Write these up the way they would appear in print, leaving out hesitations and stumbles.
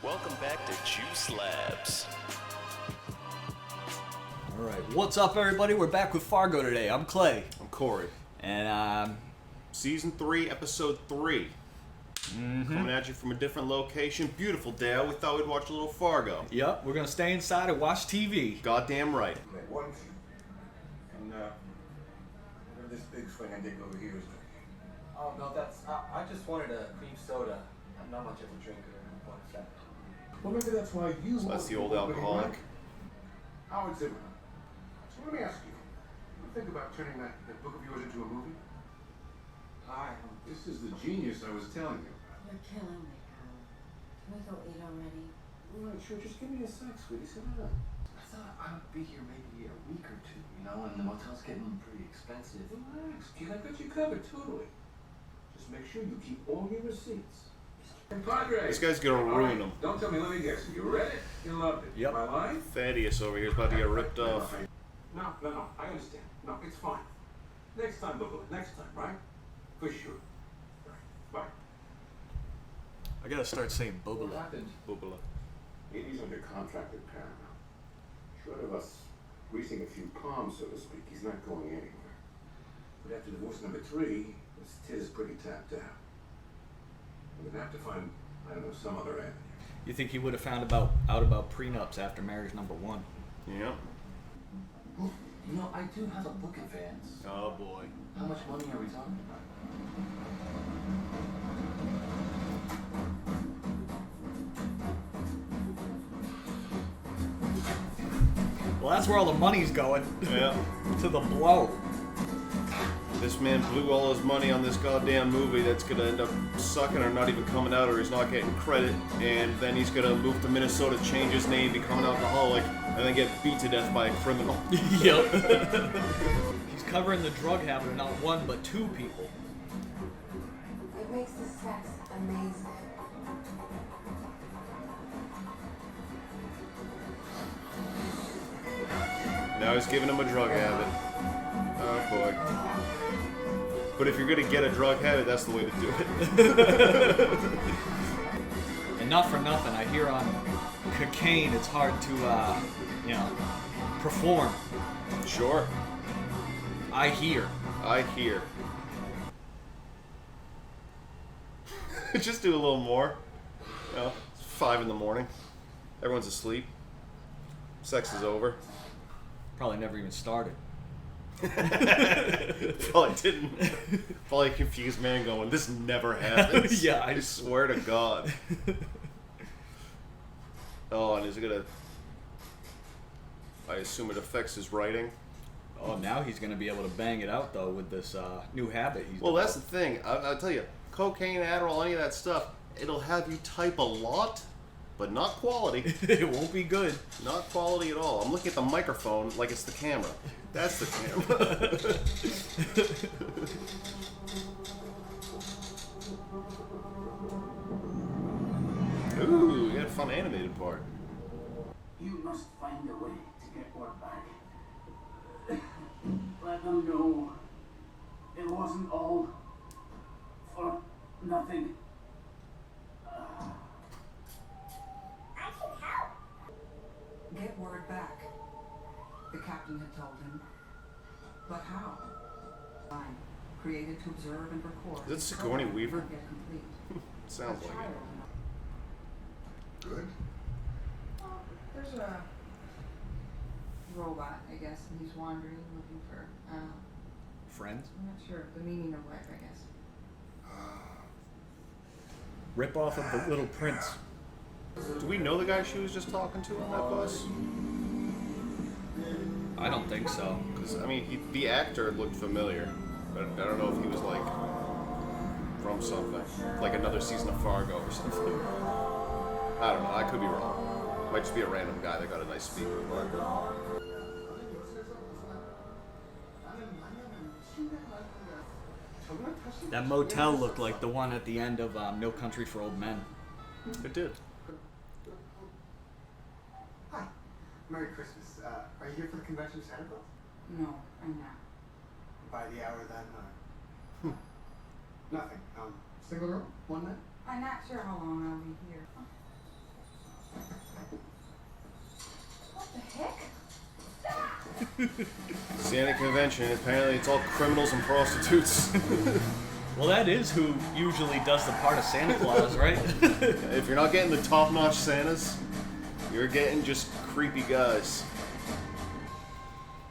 Welcome back to JuiceLabs. Alright, what's up everybody? We're back with Fargo today. I'm Clay. I'm Corey. And Season 3, Episode 3. Coming at you from a different location. Beautiful day out. We thought we'd watch a little Fargo. yep, we're gonna stay inside and watch TV. Goddamn right. One, and whatever this big swing I did over here is. Oh no, I just wanted a cream soda. I'm not much of a drinker. Well, maybe that's why you. So that's the old alcoholic. Howard Zimmerman. So let me ask you. You think about turning that book of yours into a movie? This is the genius I was telling you about. You're killing me, Howard. Can we go eat already? All right, sure. Just give me a sec, sweetie. Sit down. I thought I would be here maybe a week or two, you know, and the motel's getting pretty expensive. Relax. I got you covered totally. Just make sure you keep all your receipts. Padre. This guy's gonna ruin them. Don't tell me. Let me guess. You read it. You loved it. Yep. My line? Thaddeus over here is about to get ripped off. No. I understand. No, it's fine. Next time, Bubba. Next time, right? For sure. Right. Bye. I gotta start saying What boba. happened? Boobala. He's under contract at Paramount. Short of us greasing a few palms, so to speak, he's not going anywhere. But after divorce number 3, his tit is pretty tapped out. We're gonna have to find, I don't know, some other avenue. You think he would have found out about prenups after marriage number 1? Yeah. You know, I do have a book advance. Oh boy. How much money are we talking about? Well, that's where all the money's going. Yeah. To the blow. This man blew all his money on this goddamn movie that's gonna end up sucking or not even coming out, or he's not getting credit, and then he's gonna move to Minnesota, change his name, become an alcoholic, and then get beat to death by a criminal. Yep. He's covering the drug habit of not 1 but 2 people. It makes the sex amazing. Now he's giving him a drug habit. Oh boy. But if you're gonna get a drug habit, that's the way to do it. And not for nothing, I hear on cocaine it's hard to, perform. Sure. I hear. I hear. Just do a little more. You know, it's 5 in the morning. Everyone's asleep. Sex is over. Probably never even started. Probably didn't. Probably a confused man going, this never happens. Yeah, I swear to God. Oh, and is it gonna... I assume it affects his writing. Oh, now he's gonna be able to bang it out though with this new habit he's Well, that's the thing. I'll tell you, cocaine, Adderall, any of that stuff, it'll have you type a lot, but not quality. It won't be good. Not quality at all. I'm looking at the microphone like it's the camera. That's the camera. Ooh, you had a fun animated part. You must find a way to get word back. Let them know it wasn't all for nothing. Get word back. The captain had told him. But how? Line created to observe and record. Is it Sigourney Weaver? Get complete. Sounds like it. Good. There's a robot, I guess, and he's wandering, looking for, Friends? I'm not sure, the meaning of life, I guess. Rip off of the Little Prince. Do we know the guy she was just talking to on that bus? I don't think so. Because, I mean, the actor looked familiar. But I don't know if he was, like, from something. Like another season of Fargo or something. I don't know. I could be wrong. Might just be a random guy that got a nice speaking part. That motel looked like the one at the end of No Country for Old Men. It did. Hi. Merry Christmas. Are you here for the convention of Santa Claus? No, I'm not. By the hour then, Nothing. Single girl? One night? I'm not sure how long I'll be here. Santa convention. Apparently, it's all criminals and prostitutes. Well, that is who usually does the part of Santa Claus, right? If you're not getting the top-notch Santas, you're getting just creepy guys.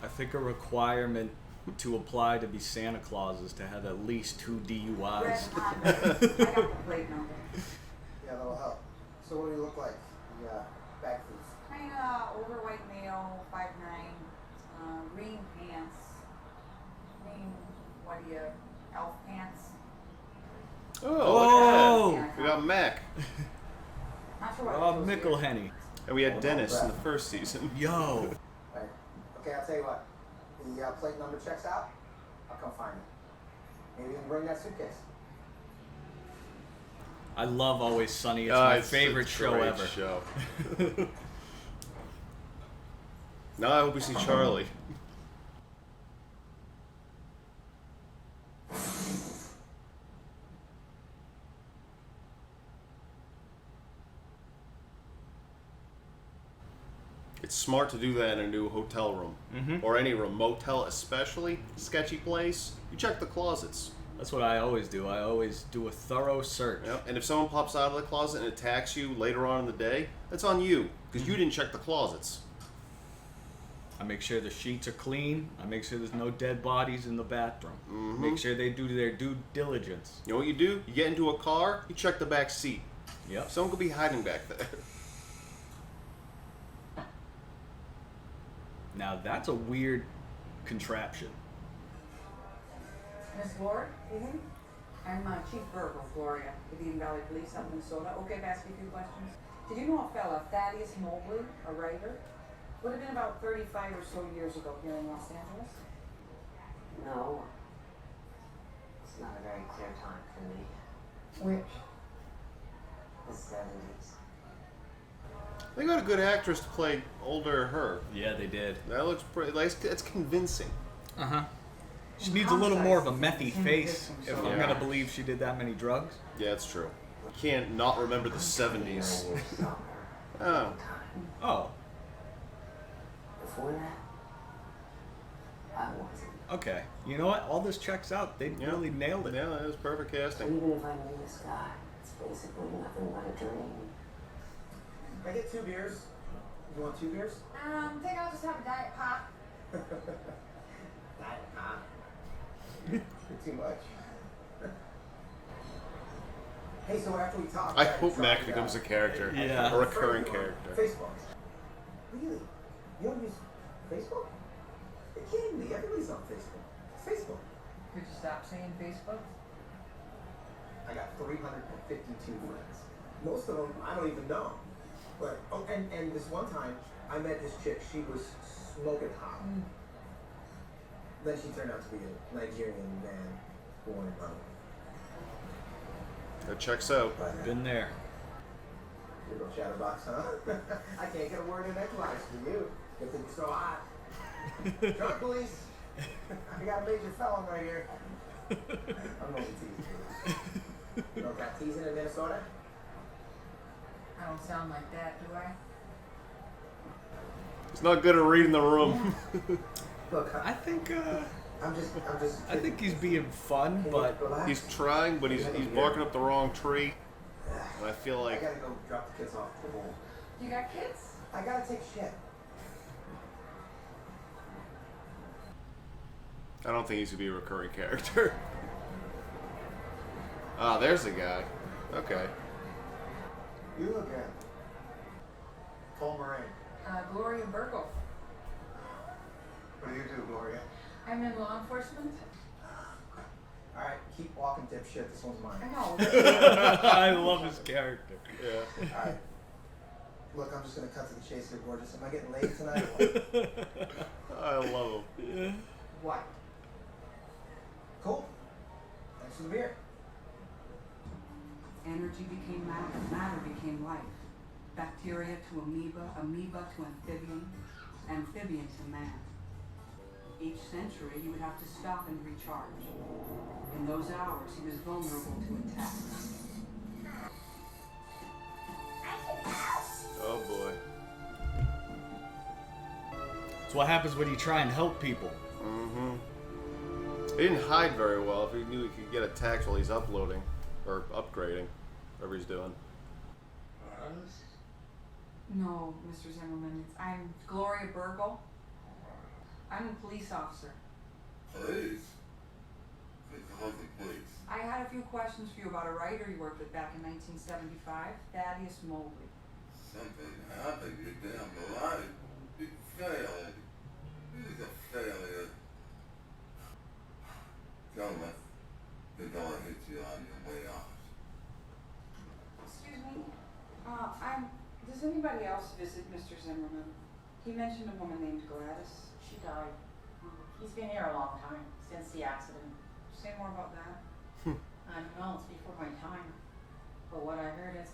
I think a requirement to apply to be Santa Claus is to have at least 2 DUIs. I got the plate number. Yeah, that'll help. So what do you look like? Yeah, bag foods. Kinda overweight male, 5'9", green pants. Green, what do you, elf pants? Oh, look at that. We got Mac. Not sure what Rob it feels here. McElhenney. And we had Dennis in the first season. Yo. Right. Okay, I'll tell you what. The plate number checks out. I'll come find it. Maybe you can bring that suitcase. I love Always Sunny. It's my favorite a show great ever. Show. Now I hope we see Charlie. It's smart to do that in a new hotel room. Or any room. Motel especially. Sketchy place. You check the closets. That's what I always do. I always do a thorough search. Yep. And if someone pops out of the closet and attacks you later on in the day, that's on you. Because you didn't check the closets. I make sure the sheets are clean. I make sure there's no dead bodies in the bathroom. Make sure they do their due diligence. You know what you do? You get into a car, you check the back seat. Yep. Someone could be hiding back there. Now that's a weird contraption. Miss Ward? I'm Chief Fargo, Gloria, with the Indian Valley Police up in Minnesota. Okay, I've asked you a few questions. Did you know a fella, Thaddeus Mobley, a writer? Would have been about 35 or so years ago here in Los Angeles. No. It's not a very clear time for me. Which? The 70s. They got a good actress to play older her. Yeah, they did. That looks pretty. That's convincing. She needs a little more of a methy face if I'm gonna believe she did that many drugs. Yeah, it's true. You can't not remember the 70s. Oh. Oh, Before that, I wasn't. okay. You know what? All this checks out. They really nailed it. Yeah, that was perfect casting. Even if I knew this guy, it's basically nothing but a dream. Can I get 2 beers? You want 2 beers? I think I'll just have a Diet Pop. Diet Pop. Too much. Hey, so after we talk, I hope Mac becomes a character. Yeah. A recurring character. Facebook. Really? You don't use Facebook? You're kidding me. Everybody's on Facebook. Facebook. Could you stop saying Facebook? I got 352 friends. Most of them I don't even know. But and this one time I met this chick. She was smoking hot. Then she turned out to be a Nigerian man born in London. That checks out. Been there. You little chatterbox, huh? I can't get a word in edgewise for you. You think you're so hot. Drug police. I got a major felon right here. I'm only teasing you. You don't got teasing in Minnesota? I don't sound like that, do I? He's not good at reading the room. Look, I think I'm just. I think he's being fun, but relax. He's trying, but he's barking up the wrong tree. And I feel I like gotta go drop the kids off at the mall. You got kids? I gotta take shit. I don't think he's gonna be a recurring character. Ah, there's the guy. Okay. You look at Paul Moran. Gloria Burgle. What do you do, Gloria? I'm in law enforcement. All right, keep walking, dipshit. This one's I mine. know. I love his character. Yeah. All right. Look, I'm just gonna cut to the chase here, gorgeous. Am I getting laid tonight? I love him. What? Cool. Thanks for the beer. Energy became matter, matter became life. Bacteria to amoeba, amoeba to amphibian, amphibian to man. Each century, he would have to stop and recharge. In those hours, he was vulnerable to attack. Oh boy. It's what happens when you try and help people. He didn't hide very well if he knew he could get attacked while he's uploading. Or upgrading. Whatever he's doing. No, Mr. Zimmerman. I'm Gloria Burgle. I'm a police officer. Please? Please. I had a few questions for you about a writer you worked with back in 1975, Thaddeus Mobley. Something happened. You damn alive. You failed. He was a failure. Gentlemen, the door hit you on your way out. Excuse me? Does anybody else visit Mr. Zimmerman? He mentioned a woman named Gladys. She died. He's been here a long time, since the accident. Say more about that. I don't know, it's before my time. But what I heard is,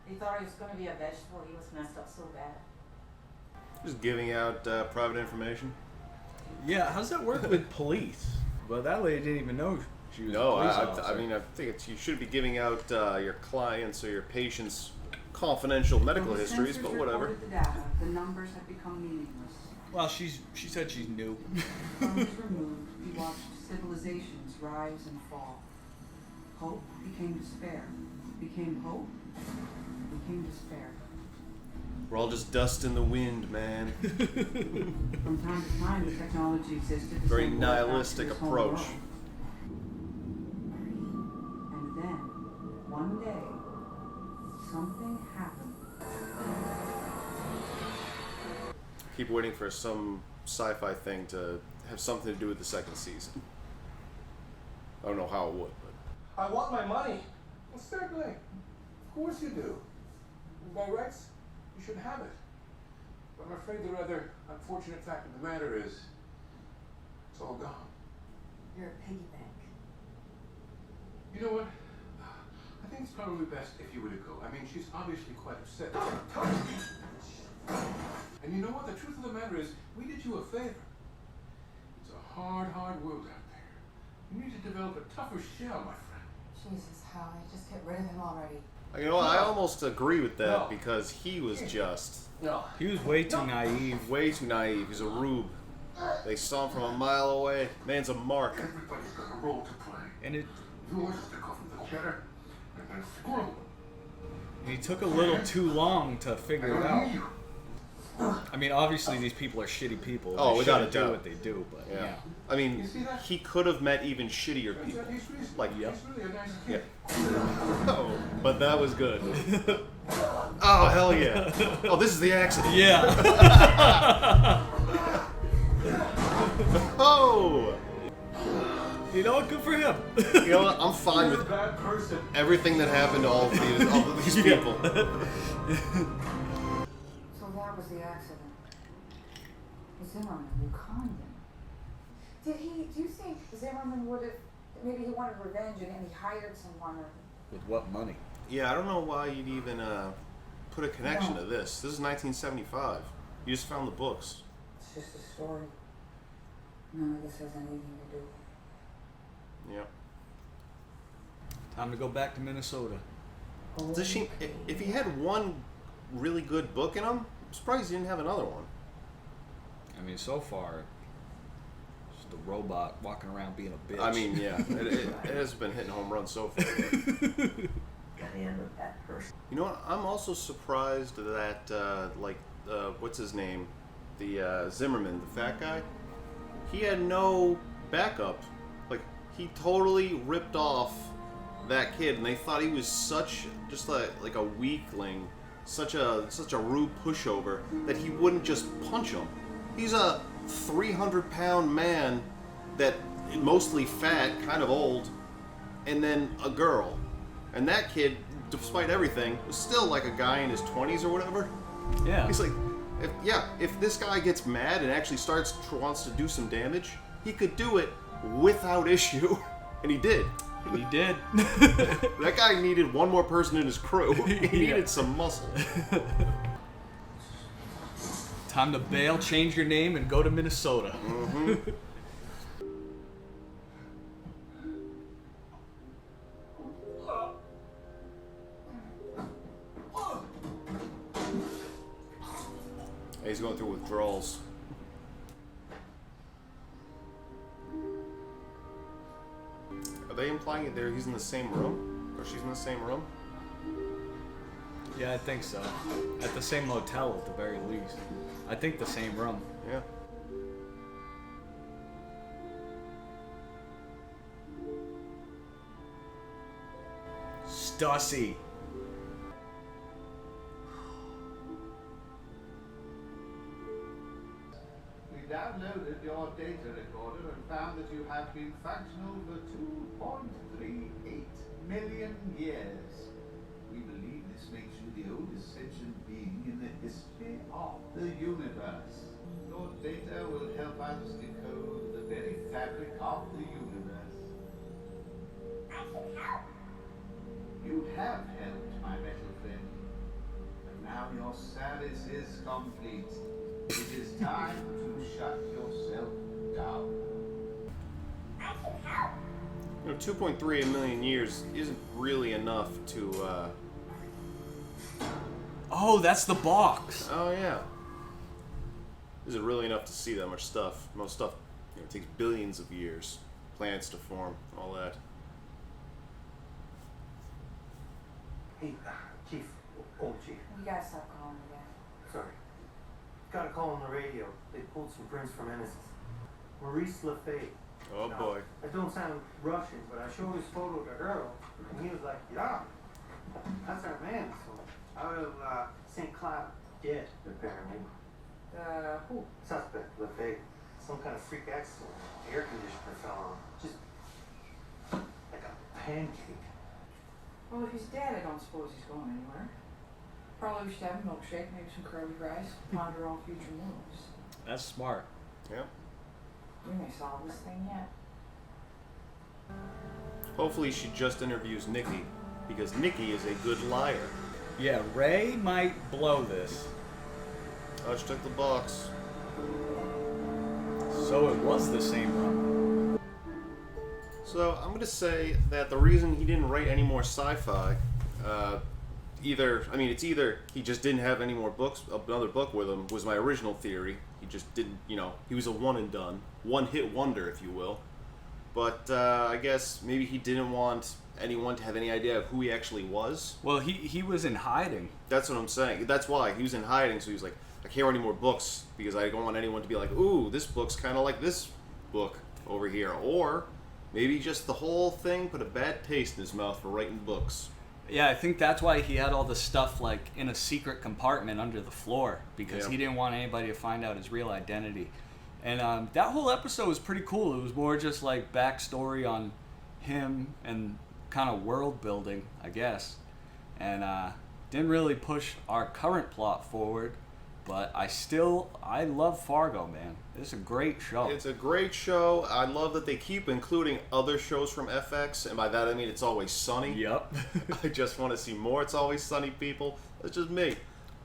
they thought he was going to be a vegetable. He was messed up so bad. Just giving out private information. Yeah, how's that work with police? Well, that lady didn't even know she was a No, police I officer. mean, I think you shouldn't be giving out your clients or your patients confidential medical When the histories, censors but whatever. reported the data, the numbers had become meaningless. Well, she said she's new. Phones removed, we watched civilizations rise and fall. Hope became despair. Became hope, became despair. We're all just dust in the wind, man. From time to time, the technology existed to Very send word back to nihilistic this whole approach. world. And then, one day, something happened. Keep waiting for some sci-fi thing to have something to do with the second season. I don't know how it would, but I want my money. Well, certainly. Of course you do. And by rights, you should have it. But I'm afraid the rather unfortunate fact of the matter is, it's all gone. You're a piggy bank. You know what? I think it's probably best if you were to go. I mean, she's obviously quite upset. And you know what? The truth of the matter is, we did you a favor. It's a hard, hard world out there. You need to develop a tougher shell, my friend. Jesus, Howie, just get rid of him already. you know, I almost agree with that No. because he was just No. He was way too naive. way too naive. He's a rube. They saw him from a mile away. Man's a mark. Everybody's got a role to play. And Yours is to go from the cheddar and then screw. he took a little too long to figure it out. I mean, obviously these people are shitty people. Oh, They without a shouldn't do doubt. what they do, but Yeah. yeah. I mean, You see that? he could have met even shittier Turns people. out he's reasonable. Like, He's really a nice Yeah. kid. Oh, but that was good. Oh, hell yeah. Oh, this is the accident. Yeah. Oh! You know what? Good for him. You know what? I'm fine You're a with bad person. everything that happened to all of these people. So that was the accident. Zimmerman, you conned him. Do you think Zimmerman would have, maybe he wanted revenge and he hired someone or... With what money? Yeah, I don't know why you'd even put a connection to this. This is 1975. You just found the books. It's just a story. None of this has anything to do. Yeah. Time to go back to Minnesota. It's a shame. If he had one really good book in him, I'm surprised he didn't have another one. I mean, so far, just a robot walking around being a bitch. I mean, yeah, it has been hitting home runs so far. Gotta end with that person. You know what? I'm also surprised that, what's his name? The Zimmerman, the fat guy. He had no backup. Like, he totally ripped off that kid, and they thought he was just like a weakling, such a rude pushover that he wouldn't just punch him. He's a 300-pound man that mostly fat, kind of old, and then a girl. And that kid, despite everything, was still like a guy in his 20s or whatever. Yeah. He's like, if this guy gets mad and actually wants to do some damage, he could do it without issue. And he did. He did. That guy needed one more person in his crew. He needed some muscle. Time to bail, change your name, and go to Minnesota. Mm-hmm. He's going through withdrawals. they implying that he's in the same room? Or she's in the same room? Yeah, I think so. At the same motel at the very least. I think the same room. Yeah. Stussy. We downloaded your data recorder and found that you have been functional for 2.38 million years. We believe this makes you the oldest sentient being in the history of the universe. Your data will help us decode the very fabric of the universe. I can help. You have helped, my metal friend. But now your service is complete. It is time to shut yourself down. I can help. 2.38 million years isn't really enough to, Oh, that's the box. Oh, yeah. Isn't really enough to see that much stuff. Most stuff, takes billions of years. Plants to form, all that. Hey, Chief. Old Chief. You gotta stop calling me that. Sorry. Got a call on the radio. They pulled some prints from Ennis. Maurice LaFay. Oh, boy. I don't sound Russian, but I showed his photo to Earl, and he was like, yeah, that's our man. So, out of St. Cloud, dead, apparently. Who? Suspect, LaFay. Some kind of freak accident. The air conditioner fell on. Just like a pancake. Well, if he's dead, I don't suppose he's going anywhere. Probably we should have a milkshake, maybe some curly rice, ponder all future moves. That's smart. Yeah. We may solve this thing yet. Hopefully she just interviews Nikki, because Nikki is a good liar. Yeah, Ray might blow this. Oh, she took the box. So it was the same room. So I'm gonna say that the reason he didn't write any more sci-fi, it's either he just didn't have any more books, another book with him, was my original theory. He just didn't, he was a one and done, one-hit wonder, if you will. But I guess maybe he didn't want anyone to have any idea of who he actually was. Well, he was in hiding. That's what I'm saying. That's why he was in hiding. So he was like, I can't write any more books because I don't want anyone to be like, ooh, this book's kind of like this book over here. Or maybe just the whole thing put a bad taste in his mouth for writing books. Yeah, I think that's why he had all the stuff like in a secret compartment under the floor, because he didn't want anybody to find out his real identity. And that whole episode was pretty cool. It was more just like backstory on him and kind of world building, I guess. And didn't really push our current plot forward, but I love Fargo, man. It's a great show. It's a great show. I love that they keep including other shows from FX, and by that I mean It's Always Sunny. Yep. I just want to see more It's Always Sunny, people. That's just me.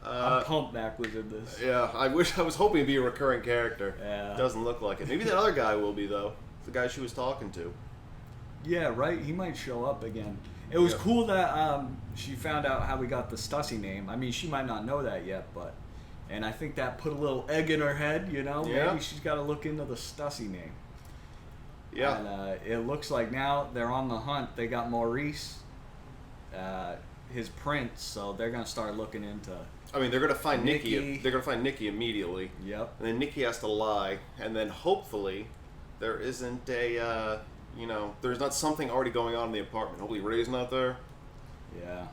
I'm pumped Mac was in this. Yeah, I was hoping to be a recurring character. Yeah. Doesn't look like it. Maybe that other guy will be, though. The guy she was talking to. Yeah, right. He might show up again. It was cool that she found out how we got the Stussy name. I mean, she might not know that yet, but... And I think that put a little egg in her head, Yeah. Maybe she's got to look into the Stussy name. Yeah. And it looks like now they're on the hunt. They got Maurice, his prints, so they're going to start looking into... I mean, they're going to find Nikki. They're going to find Nikki immediately. Yep. And then Nikki has to lie. And then hopefully there isn't a, there's not something already going on in the apartment. Hopefully Ray's not there. Yeah.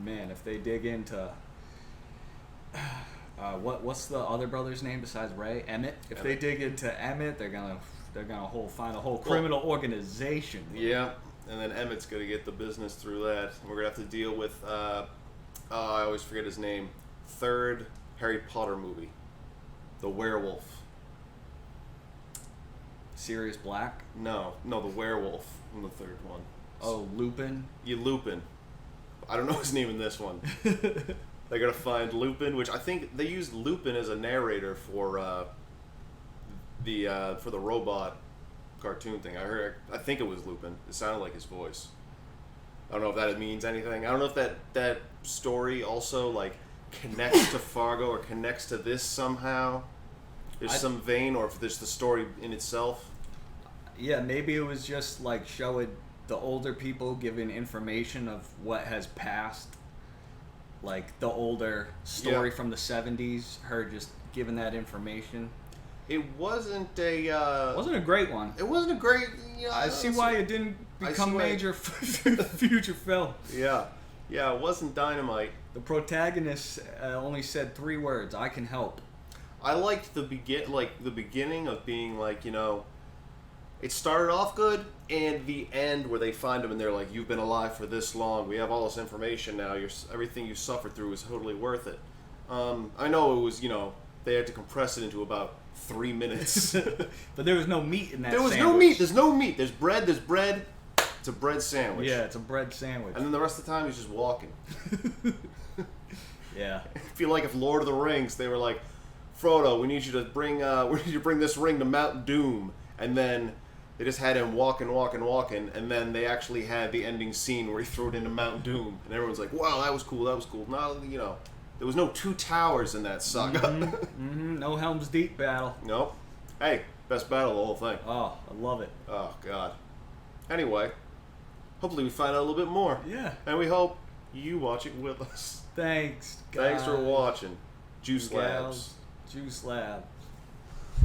Man, if they dig into... what's the other brother's name besides Ray? Emmett. If they dig into Emmett, they're gonna find a whole criminal organization. Yeah, and then Emmett's gonna get the business through that. We're gonna have to deal with I always forget his name. Third Harry Potter movie, the werewolf. Sirius Black? No, the werewolf in the third one. Oh, Lupin. Yeah, Lupin. I don't know his name in this one. They're gonna find Lupin, which I think they used Lupin as a narrator for the robot cartoon thing. I think it was Lupin. It sounded like his voice. I don't know if that means anything. I don't know if that story also like connects to Fargo or connects to this somehow. There's some vein, or if there's the story in itself. Yeah, maybe it was just like showing the older people giving information of what has passed. Like the older story from the 70s, her just giving that information. It wasn't a great one. It wasn't a great. I see why it didn't become major future film. Yeah, it wasn't dynamite. The protagonist only said 3 words: "I can help." I liked the beginning of being like, it started off good, and the end where they find him and they're like, "You've been alive for this long. We have all this information now. Everything you suffered through is totally worth it." I know it was, they had to compress it into about 3 minutes. But there was no meat in that There was sandwich. no meat. There's no meat. There's bread. It's a bread sandwich. Yeah, it's a bread sandwich. And then the rest of the time he's just walking. Yeah. I feel like if Lord of the Rings, they were like, "Frodo, we need you to bring this ring to Mount Doom," and then they just had him walking, and then they actually had the ending scene where he threw it into Mount Doom, and everyone's like, "Wow, that was cool. No, there was no 2 towers in that saga. No Helm's Deep battle. Nope. Hey, best battle of the whole thing. Oh, I love it. Oh God. Anyway, hopefully we find out a little bit more. Yeah. And we hope you watch it with us. Thanks, guys. Thanks for watching. JuiceLabs. JuiceLab.